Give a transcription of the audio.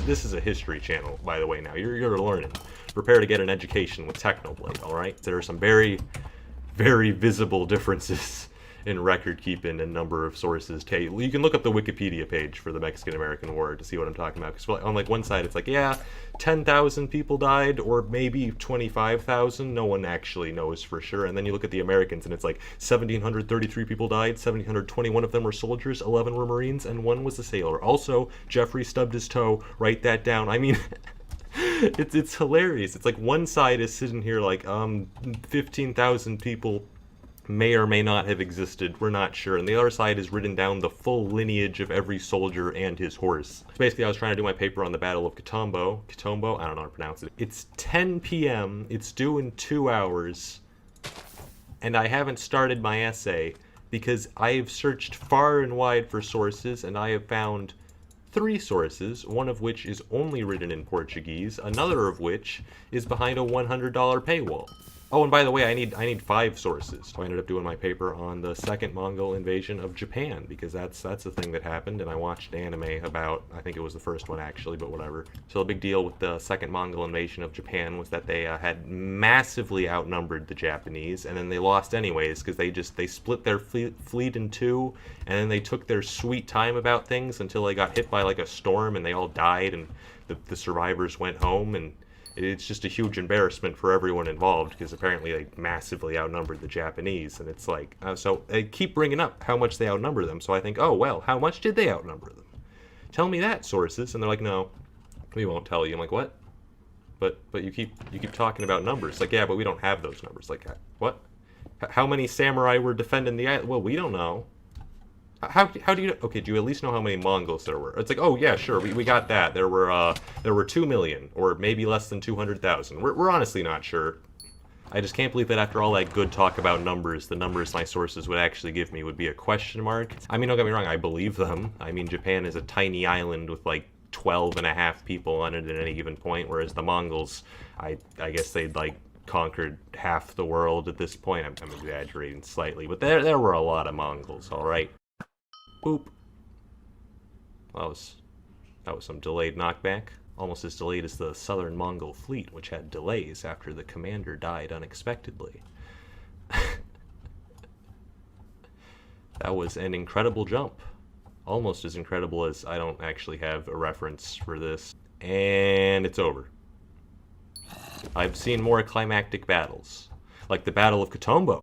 this is a history channel, by the way. Now you're learning. Prepare to get an education with Technoblade. All right. There are some very, very visible differences in record keeping and number of sources. You can look up the Wikipedia page for the Mexican-American War to see what I'm talking about. Because on like one side, it's like, yeah, 10,000 people died, or maybe 25,000. No one actually knows for sure. And then you look at the Americans, and it's like 1,733 people died. 1,721 of them were soldiers, 11 were Marines, and 1 was a sailor. Also, Jeffrey stubbed his toe. Write that down. I mean. It's hilarious. It's like one side is sitting here like 15,000 people may or may not have existed, we're not sure, and the other side has written down the full lineage of every soldier and his horse. So basically I was trying to do my paper on the Battle of Catombo, I don't know how to pronounce it. It's 10 p.m., it's due in 2 hours, and I haven't started my essay because I have searched far and wide for sources, and I have found 3 sources, one of which is only written in Portuguese, another of which is behind a $100 paywall. Oh, and by the way, I need 5 sources. So I ended up doing my paper on the second Mongol invasion of Japan, because that's the thing that happened, and I watched anime about, I think it was the first one actually, but whatever. So the big deal with the second Mongol invasion of Japan was that they had massively outnumbered the Japanese, and then they lost anyways, because they split their fleet in 2, and then they took their sweet time about things until they got hit by like a storm, and they all died, and the survivors went home, and it's just a huge embarrassment for everyone involved, because apparently they massively outnumbered the Japanese, and it's like, so they keep bringing up how much they outnumber them, so I think, oh, well, how much did they outnumber them? Tell me that, sources. And they're like, no, we won't tell you. I'm like, what? But you keep talking about numbers. Like, yeah, but we don't have those numbers. Like, what? How many samurai were defending the island? Well, we don't know. How do you know? Okay, do you at least know how many Mongols there were? It's like, oh yeah, sure, we got that. There were 2 million, or maybe less than 200,000. We're honestly not sure. I just can't believe that after all that good talk about numbers, the numbers my sources would actually give me would be a question mark. I mean, don't get me wrong, I believe them. I mean, Japan is a tiny island with like 12.5 people on it at any given point, whereas the Mongols, I guess they'd like conquered half the world at this point. I'm exaggerating slightly, but there were a lot of Mongols, all right. Boop. That was some delayed knockback. Almost as delayed as the southern Mongol fleet, which had delays after the commander died unexpectedly. That was an incredible jump. Almost as incredible as I don't actually have a reference for this. And it's over. I've seen more climactic battles, like the Battle of Catombo.